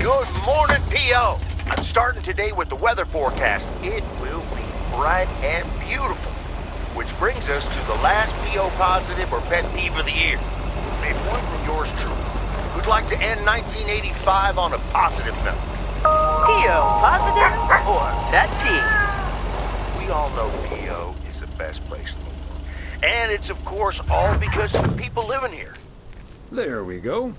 Good morning, P.O. I'm starting today with the weather forecast. It will be bright and beautiful. Which brings us to the last P.O. positive or pet peeve of the year. It's one from yours truly, who'd like to end 1985 on a positive note. P.O. positive or pet peeve? We all know P.O. is the best place in the world. And it's, of course, all because of the people living here. There we go.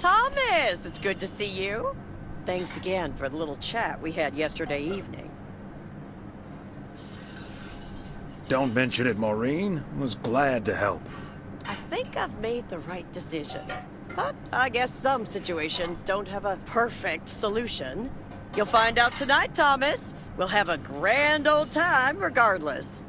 Thomas, it's good to see you. Thanks again for the little chat we had yesterday evening. Don't mention it, Maureen. Was glad to help. I think I've made the right decision. But I guess some situations don't have a perfect solution. You'll find out tonight, Thomas. We'll have a grand old time regardless.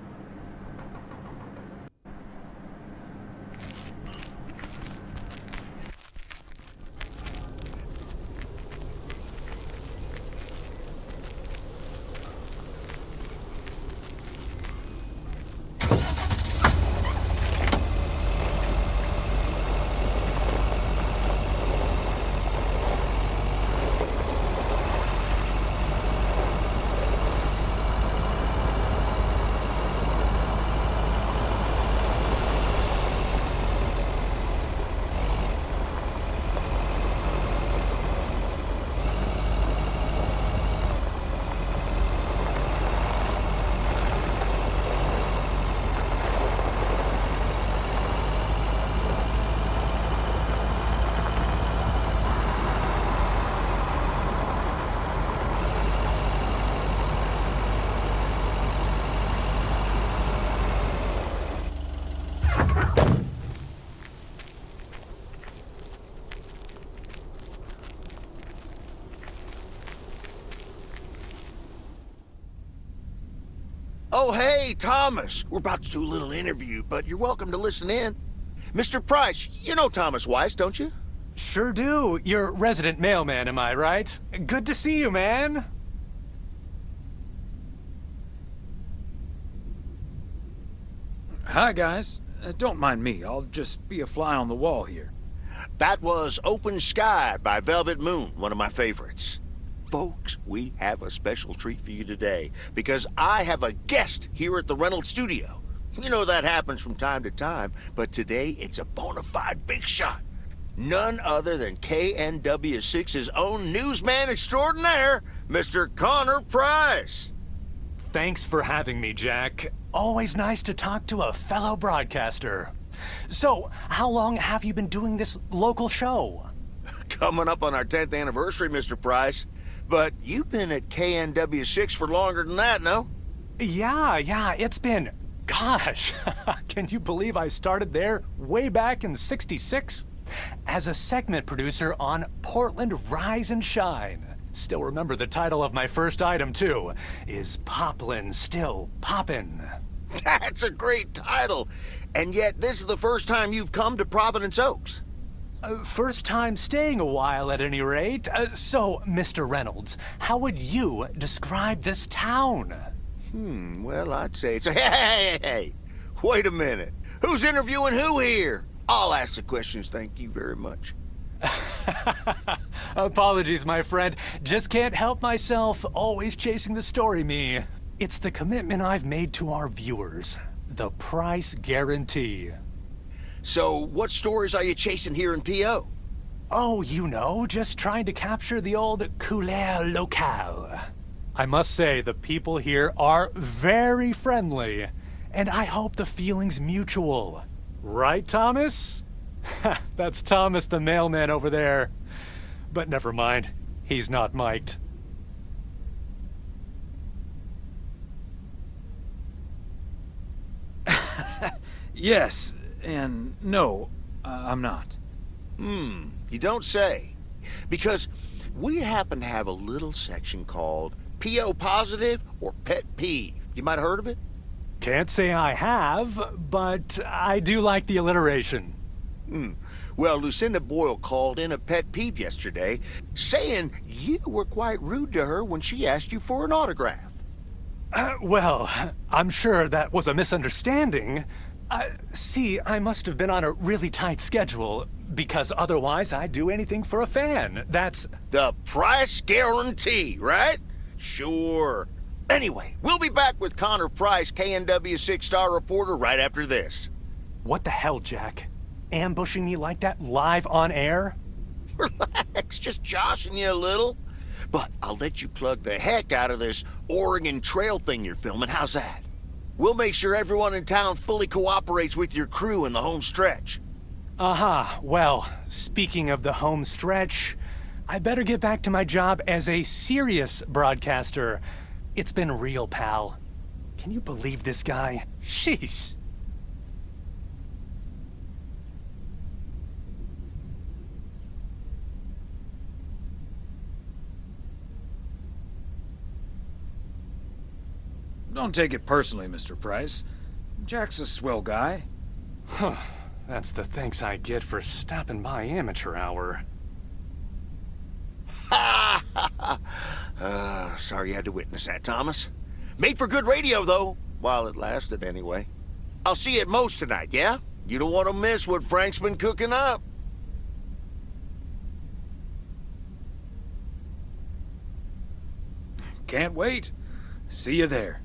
Oh, hey, Thomas. We're about to do a little interview, but you're welcome to listen in. Mr. Price, you know Thomas Weiss, don't you? Sure do. You're resident mailman, am I right? Good to see you, man. Hi, guys. Don't mind me. I'll just be a fly on the wall here. That was Open Sky by Velvet Moon, one of my favorites. Folks, we have a special treat for you today because I have a guest here at the Reynolds studio. You know that happens from time to time, but today it's a bona fide big shot. None other than KNW6's own newsman extraordinaire, Mr. Connor Price. Thanks for having me, Jack. Always nice to talk to a fellow broadcaster. So, how long have you been doing this local show? Coming up on our 10th anniversary, Mr. Price. But you've been at KNW6 for longer than that, no? Yeah, it's been... Gosh, can you believe I started there way back in '66? As a segment producer on Portland Rise and Shine. Still remember the title of my first item, too. Is Poplin Still Poppin'? That's a great title. And yet, this is the first time you've come to Providence Oaks. First time staying a while, at any rate. So, Mr. Reynolds, how would you describe this town? Well, I'd say it's a... Hey! Wait a minute. Who's interviewing who here? I'll ask the questions, thank you very much. Apologies, my friend. Just can't help myself. Always chasing the story, me. It's the commitment I've made to our viewers. The price guarantee. So, what stories are you chasing here in P.O.? Oh, you know, just trying to capture the old couleur locale. I must say, the people here are very friendly, and I hope the feeling's mutual. Right, Thomas? That's Thomas the mailman over there. But never mind, he's not mic'd. Yes, and no, I'm not. You don't say. Because we happen to have a little section called P.O. Positive or Pet Peeve. You might have heard of it? Can't say I have, but I do like the alliteration. Well, Lucinda Boyle called in a pet peeve yesterday, saying you were quite rude to her when she asked you for an autograph. Well, I'm sure that was a misunderstanding. See, I must have been on a really tight schedule, because otherwise I'd do anything for a fan. That's... The price guarantee, right? Sure. Anyway, we'll be back with Connor Price, KNW 6-star reporter, right after this. What the hell, Jack? Ambushing me like that live on air? Relax, just joshing you a little. But I'll let you plug the heck out of this Oregon Trail thing you're filming. How's that? We'll make sure everyone in town fully cooperates with your crew in the home stretch. Well, speaking of the home stretch, I better get back to my job as a serious broadcaster. It's been real, pal. Can you believe this guy? Sheesh. Don't take it personally, Mr. Price. Jack's a swell guy. Huh. That's the thanks I get for stopping by amateur hour. Sorry you had to witness that, Thomas. Made for good radio, though, while it lasted anyway. I'll see you at Moe's tonight, yeah? You don't want to miss what Frank's been cooking up. Can't wait. See you there.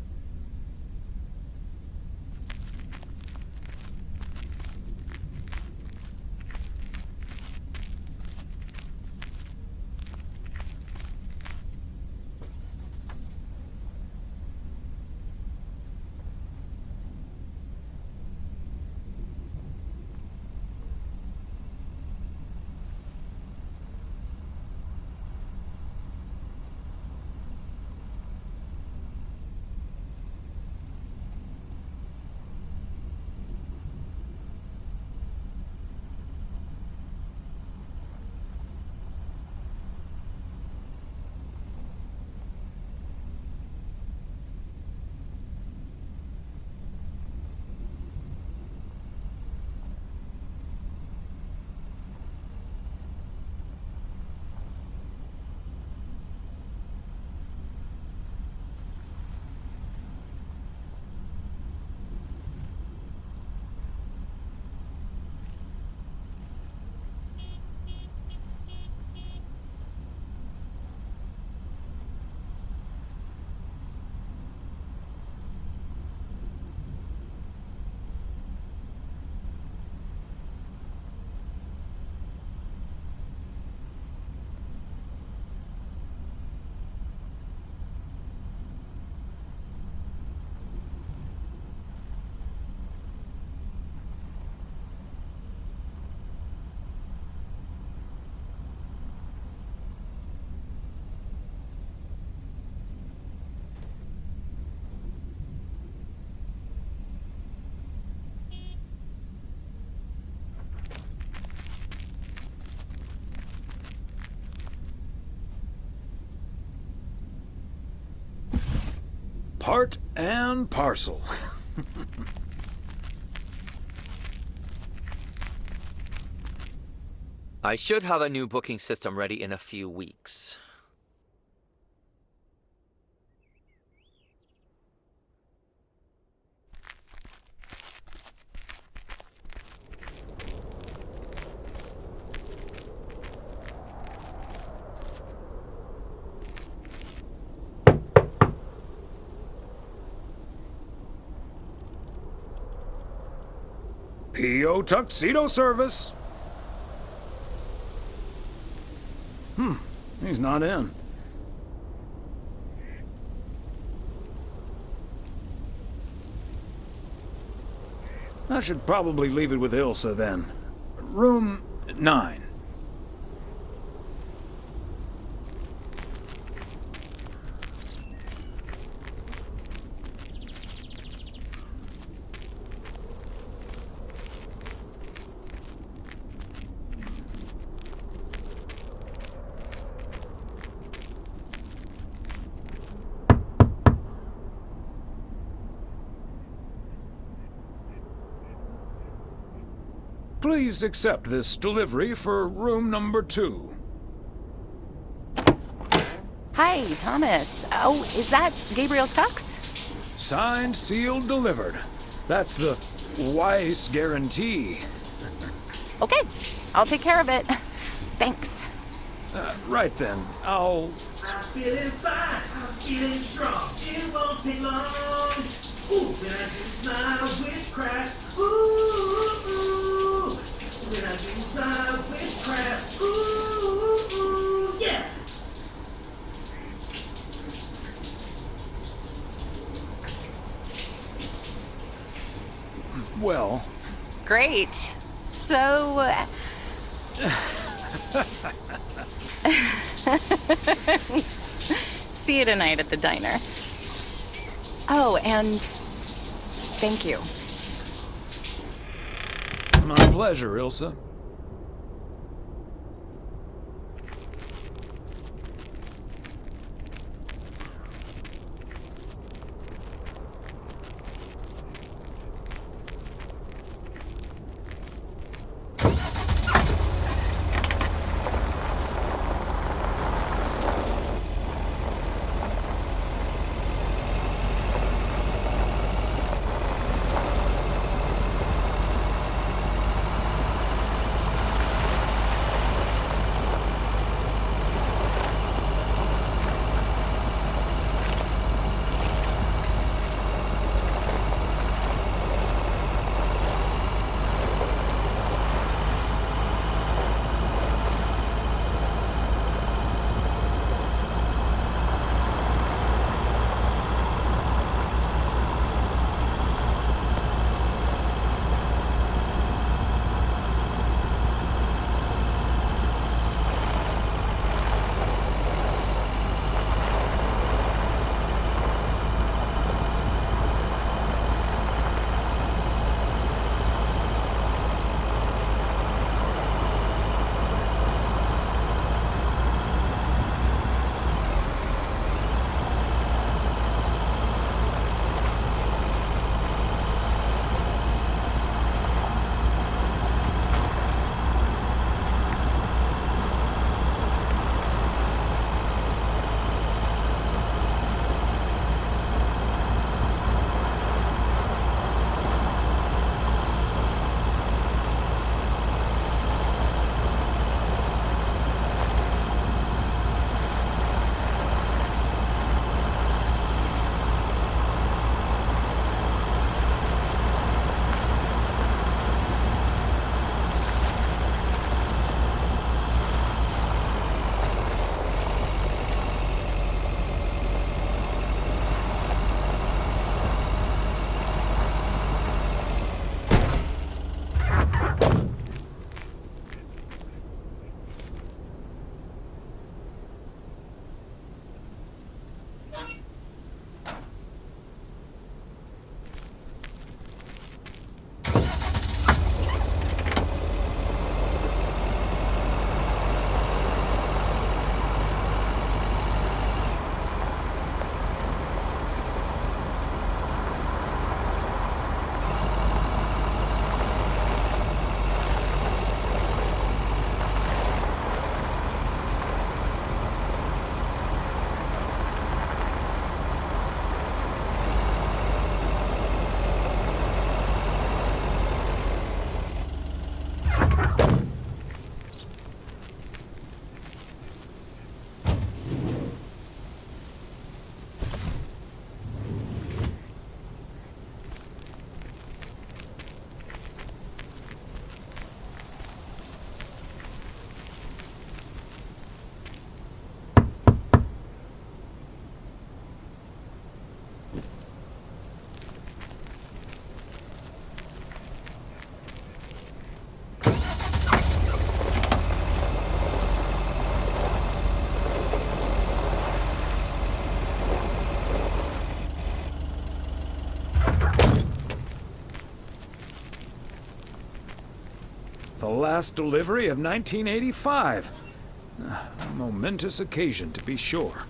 Part and parcel. I should have a new booking system ready in a few weeks. P.O. Tuxedo Service. He's not in. I should probably leave it with Ilsa then. Room 9. Please accept this delivery for room number 2. Hi, Thomas. Oh, is that Gabriel's tux? Signed, sealed, delivered. That's the Weiss guarantee. Okay, I'll take care of it. Thanks. Right then, I'll... I'm feeling fine, I'm feeling strong. It won't take long. Ooh, when I do my witchcraft. Ooh, ooh. When I do my witchcraft. Ooh, ooh, yeah. Well... Great. So, see you tonight at the diner. Oh, and thank you. My pleasure, Ilsa. last delivery of 1985. A momentous occasion, to be sure.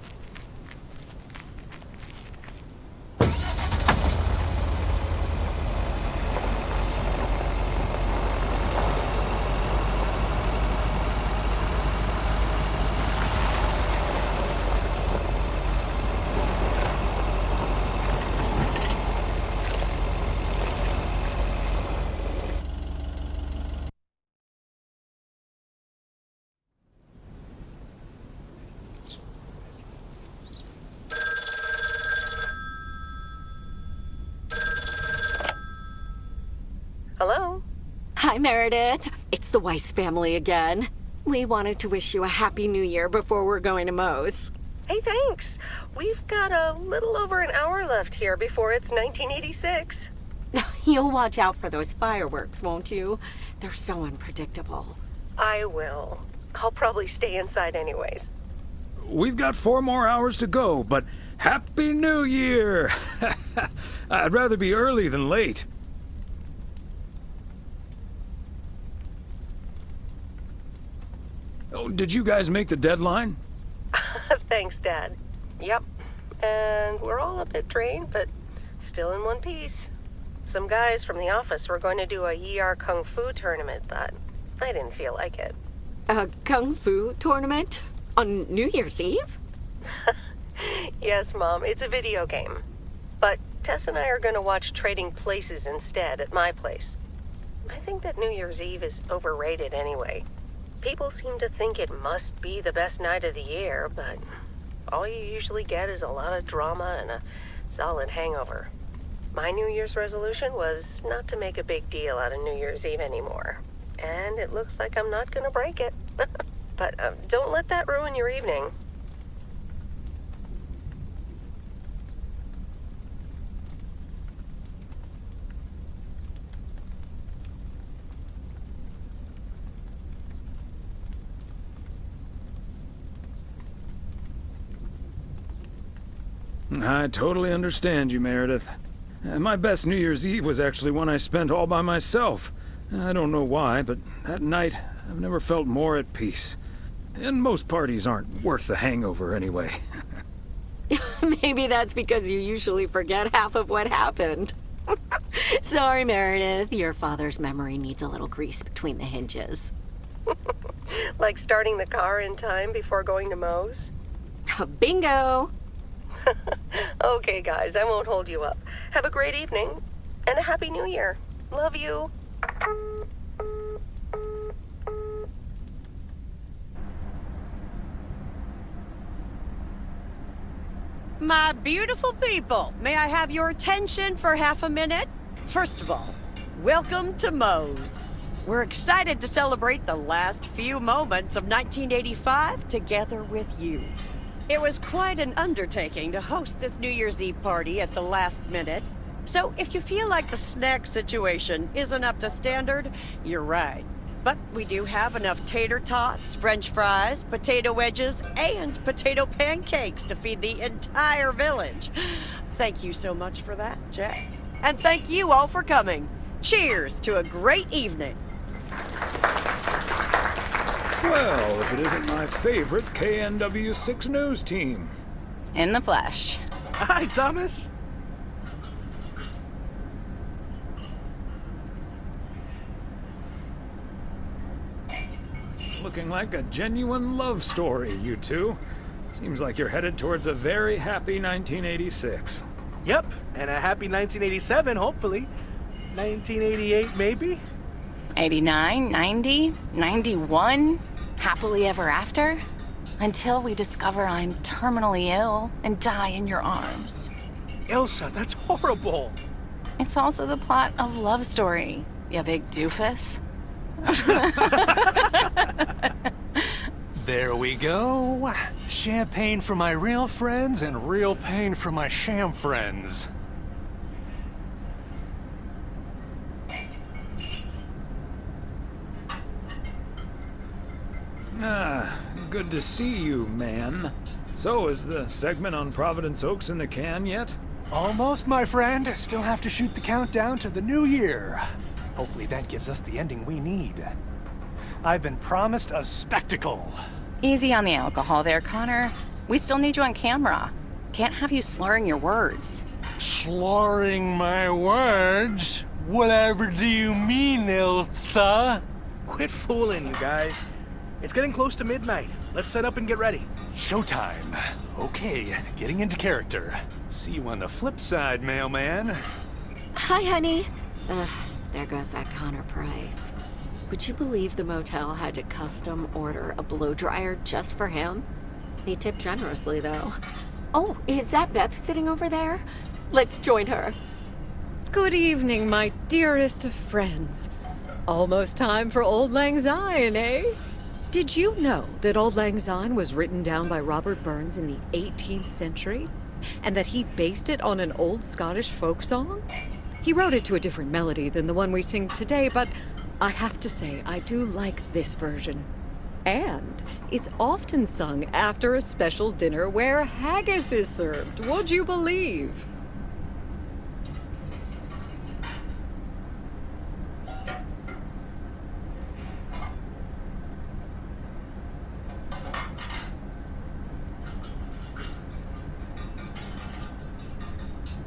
Hello? Hi, Meredith. It's the Weiss family again. We wanted to wish you a happy new year before we're going to Moe's. Hey, thanks. We've got a little over an hour left here before it's 1986. You'll watch out for those fireworks, won't you? They're so unpredictable. I will. I'll probably stay inside anyways. We've got 4 more hours to go, but Happy New Year! I'd rather be early than late. Oh, did you guys make the deadline? Thanks, Dad. Yep. And we're all a bit drained, but still in one piece. Some guys from the office were going to do a ER Kung Fu tournament, but I didn't feel like it. A Kung Fu tournament? On New Year's Eve? Yes, Mom, it's a video game. But Tess and I are going to watch Trading Places instead at my place. I think that New Year's Eve is overrated anyway. People seem to think it must be the best night of the year, but all you usually get is a lot of drama and a solid hangover. My New Year's resolution was not to make a big deal out of New Year's Eve anymore. And it looks like I'm not going to break it. But don't let that ruin your evening. I totally understand you, Meredith. My best New Year's Eve was actually one I spent all by myself. I don't know why, but that night I've never felt more at peace. And most parties aren't worth the hangover anyway. Maybe that's because you usually forget half of what happened. Sorry, Meredith. Your father's memory needs a little grease between the hinges. Like starting the car in time before going to Moe's? Bingo! Okay, guys, I won't hold you up. Have a great evening, and a Happy New Year. Love you. My beautiful people, may I have your attention for half a minute? First of all, welcome to Moe's. We're excited to celebrate the last few moments of 1985 together with you. It was quite an undertaking to host this New Year's Eve party at the last minute. So if you feel like the snack situation isn't up to standard, you're right. But we do have enough tater tots, french fries, potato wedges, and potato pancakes to feed the entire village. Thank you so much for that, Jack. And thank you all for coming. Cheers to a great evening. Well, if it isn't my favorite KNW6 news team. In the flesh. Hi, Thomas. Looking like a genuine love story, you two. Seems like you're headed towards a very happy 1986. Yep, and a happy 1987, hopefully. 1988, maybe? 89, 90, 91, happily ever after. Until we discover I'm terminally ill and die in your arms. Ilsa, that's horrible. It's also the plot of Love Story, you big doofus. There we go. Champagne for my real friends and real pain for my sham friends. Ah, good to see you, man. So, is the segment on Providence Oaks in the can yet? Almost, my friend. Still have to shoot the countdown to the new year. Hopefully that gives us the ending we need. I've been promised a spectacle. Easy on the alcohol there, Connor. We still need you on camera. Can't have you slurring your words. Slurring my words? Whatever do you mean, Ilsa? Quit fooling, you guys. It's getting close to midnight. Let's set up and get ready. Showtime. Okay, getting into character. See you on the flip side, mailman. Hi, honey. There goes that Connor Price. Would you believe the motel had to custom order a blow dryer just for him? He tipped generously, though. Oh, is that Beth sitting over there? Let's join her. Good evening, my dearest of friends. Almost time for Auld Lang Syne, eh? Did you know that Auld Lang Syne was written down by Robert Burns in the 18th century? And that he based it on an old Scottish folk song? He wrote it to a different melody than the one we sing today, but I have to say, I do like this version. And it's often sung after a special dinner where haggis is served, would you believe?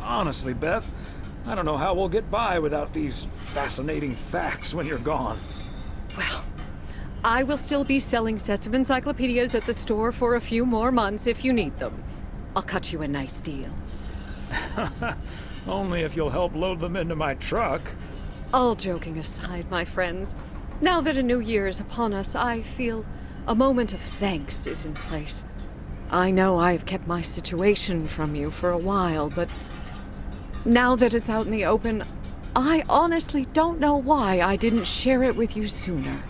Honestly, Beth, I don't know how we'll get by without these fascinating facts when you're gone. Well, I will still be selling sets of encyclopedias at the store for a few more months if you need them. I'll cut you a nice deal. Only if you'll help load them into my truck. All joking aside, my friends, now that a new year is upon us, I feel a moment of thanks is in place. I know I've kept my situation from you for a while, but now that it's out in the open, I honestly don't know why I didn't share it with you sooner.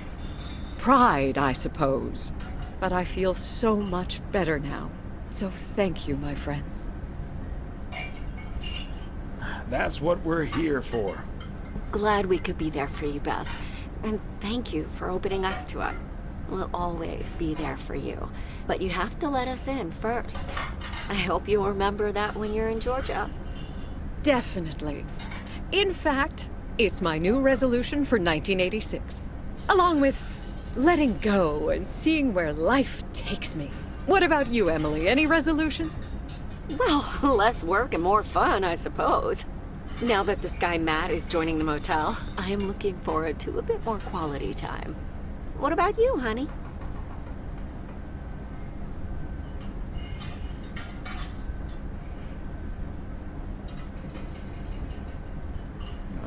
Pride, I suppose. But I feel so much better now. So thank you, my friends. That's what we're here for. Glad we could be there for you, Beth. And thank you for opening us to it. We'll always be there for you. But you have to let us in first. I hope you remember that when you're in Georgia. Definitely. In fact, it's my new resolution for 1986. Along with letting go and seeing where life takes me. What about you, Emily? Any resolutions? Well, less work and more fun, I suppose. Now that this guy Matt is joining the motel, I am looking forward to a bit more quality time. What about you, honey?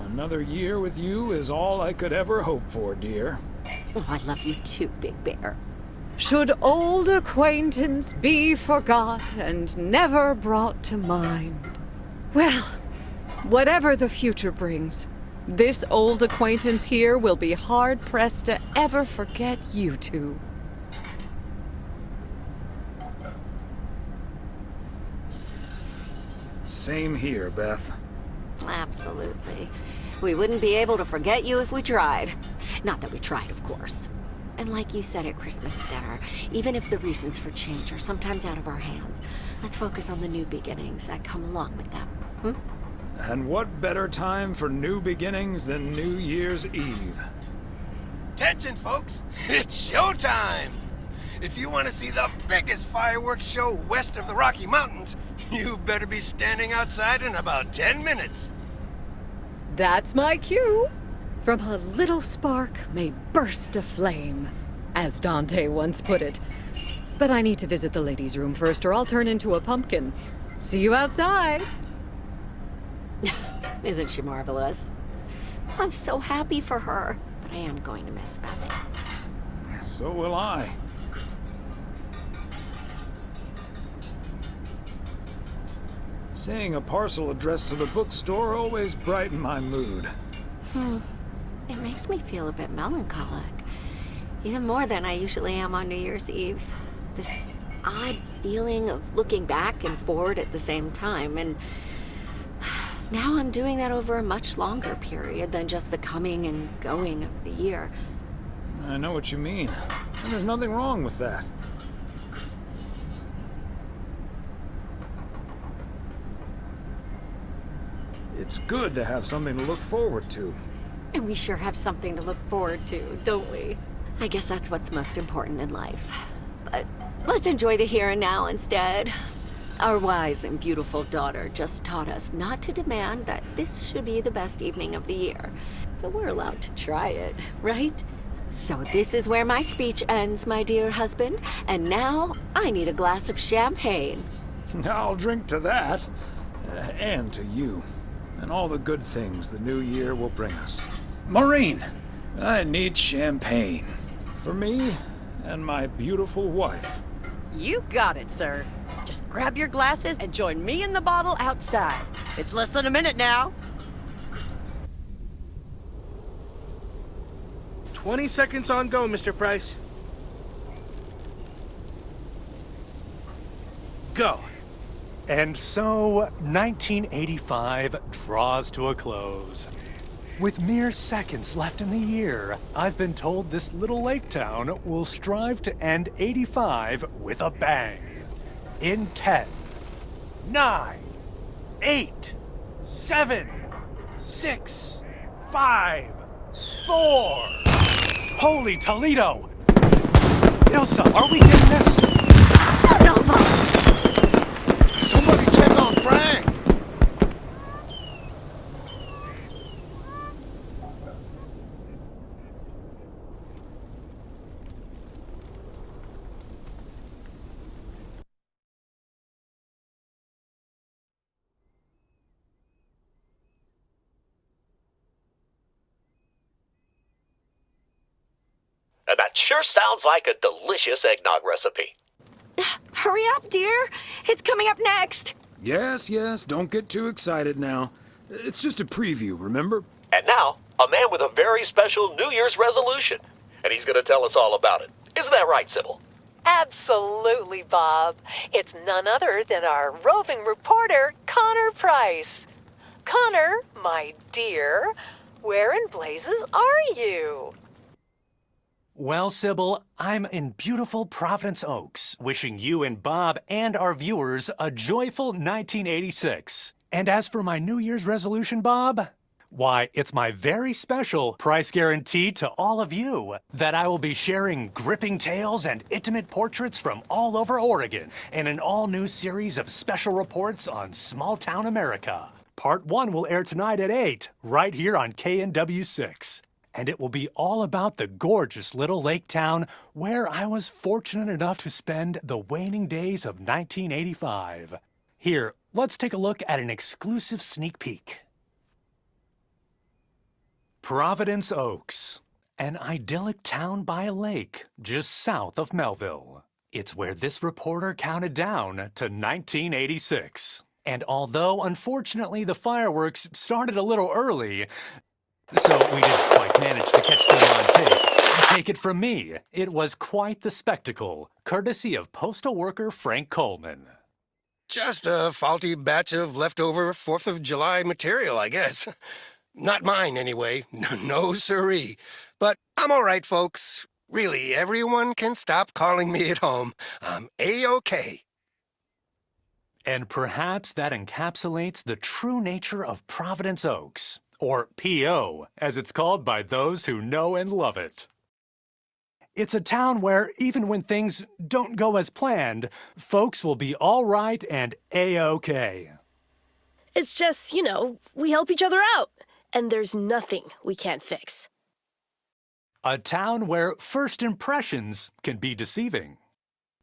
Another year with you is all I could ever hope for, dear. Oh, I love you too, Big Bear. Should old acquaintance be forgot and never brought to mind? Well, whatever the future brings, this old acquaintance here will be hard-pressed to ever forget you two. Same here, Beth. Absolutely. We wouldn't be able to forget you if we tried. Not that we tried, of course. And like you said at Christmas dinner, even if the reasons for change are sometimes out of our hands, let's focus on the new beginnings that come along with them. And what better time for new beginnings than New Year's Eve? Attention, folks! It's showtime! If you want to see the biggest fireworks show west of the Rocky Mountains, you better be standing outside in about 10 minutes. That's my cue. From a little spark may burst a flame, as Dante once put it. But I need to visit the ladies' room first, or I'll turn into a pumpkin. See you outside. Isn't she marvelous? I'm so happy for her, but I am going to miss Bethany. So will I. Seeing a parcel addressed to the bookstore always brightened my mood. It makes me feel a bit melancholic. Even more than I usually am on New Year's Eve. This odd feeling of looking back and forward at the same time, and now I'm doing that over a much longer period than just the coming and going of the year. I know what you mean, and there's nothing wrong with that. It's good to have something to look forward to. And we sure have something to look forward to, don't we? I guess that's what's most important in life. But let's enjoy the here and now instead. Our wise and beautiful daughter just taught us not to demand that this should be the best evening of the year. But we're allowed to try it, right? So this is where my speech ends, my dear husband. And now I need a glass of champagne. I'll drink to that. And to you. And all the good things the new year will bring us. Maureen! I need champagne. For me and my beautiful wife. You got it, sir. Just grab your glasses and join me in the bottle outside. It's less than a minute now. 20 seconds on go, Mr. Price. Go. And so, 1985 draws to a close. With mere seconds left in the year, I've been told this little lake town will strive to end 85 with a bang. In 10, 9, 8, 7, 6, 5, 4. Holy Toledo! Ilsa, are we getting this? Supernova! Somebody check on Frank! That sure sounds like a delicious eggnog recipe. Hurry up, dear. It's coming up next. Yes, don't get too excited now. It's just a preview, remember? And now, a man with a very special New Year's resolution. And he's going to tell us all about it. Isn't that right, Sybil? Absolutely, Bob. It's none other than our roving reporter, Connor Price. Connor, my dear, where in blazes are you? Well, Sybil, I'm in beautiful Providence Oaks, wishing you and Bob and our viewers a joyful 1986. And as for my New Year's resolution, Bob, why, it's my very special price guarantee to all of you that I will be sharing gripping tales and intimate portraits from all over Oregon in an all-new series of special reports on small-town America. Part 1 will air tonight at 8, right here on KNW6. And it will be all about the gorgeous little lake town where I was fortunate enough to spend the waning days of 1985. Here, let's take a look at an exclusive sneak peek. Providence Oaks, an idyllic town by a lake just south of Melville. It's where this reporter counted down to 1986. And although, unfortunately, the fireworks started a little early, so we didn't quite manage to catch them on tape. Take it from me, it was quite the spectacle, courtesy of postal worker Frank Coleman. Just a faulty batch of leftover 4th of July material, I guess. Not mine, anyway. No siree. But I'm all right, folks. Really, everyone can stop calling me at home. I'm A-OK. And perhaps that encapsulates the true nature of Providence Oaks. Or P.O., as it's called by those who know and love it. It's a town where, even when things don't go as planned, folks will be all right and A-OK. It's just, we help each other out, and there's nothing we can't fix. A town where first impressions can be deceiving.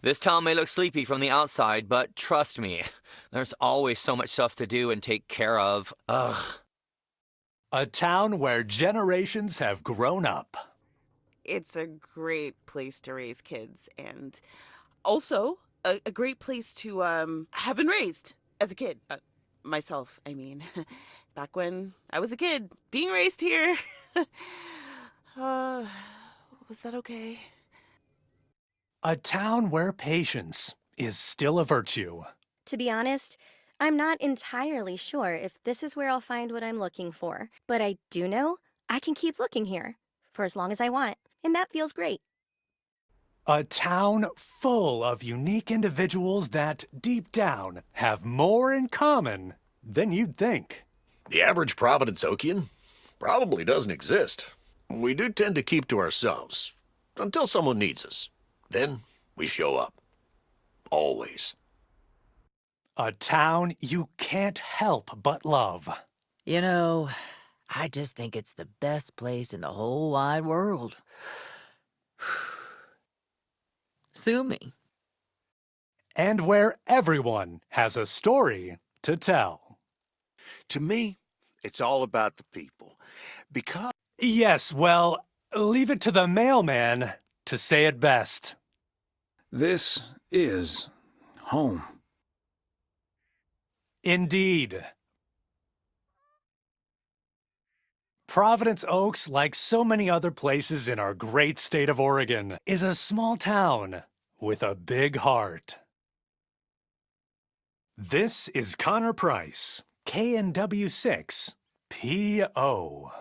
This town may look sleepy from the outside, but trust me, there's always so much stuff to do and take care of. Ugh. A town where generations have grown up. It's a great place to raise kids, and also a great place to have been raised as a kid. Myself, I mean. Back when I was a kid, being raised here. Was that okay? A town where patience is still a virtue. To be honest, I'm not entirely sure if this is where I'll find what I'm looking for, but I do know I can keep looking here for as long as I want, and that feels great. A town full of unique individuals that, deep down, have more in common than you'd think. The average Providence Okian probably doesn't exist. We do tend to keep to ourselves. Until someone needs us. Then we show up. Always. A town you can't help but love. You know, I just think it's the best place in the whole wide world. Sue me. And where everyone has a story to tell. To me, it's all about the people. Because... Yes, well, leave it to the mailman to say it best. This is home. Indeed. Providence Oaks, like so many other places in our great state of Oregon, is a small town with a big heart. This is Connor Price, KNW6, PO.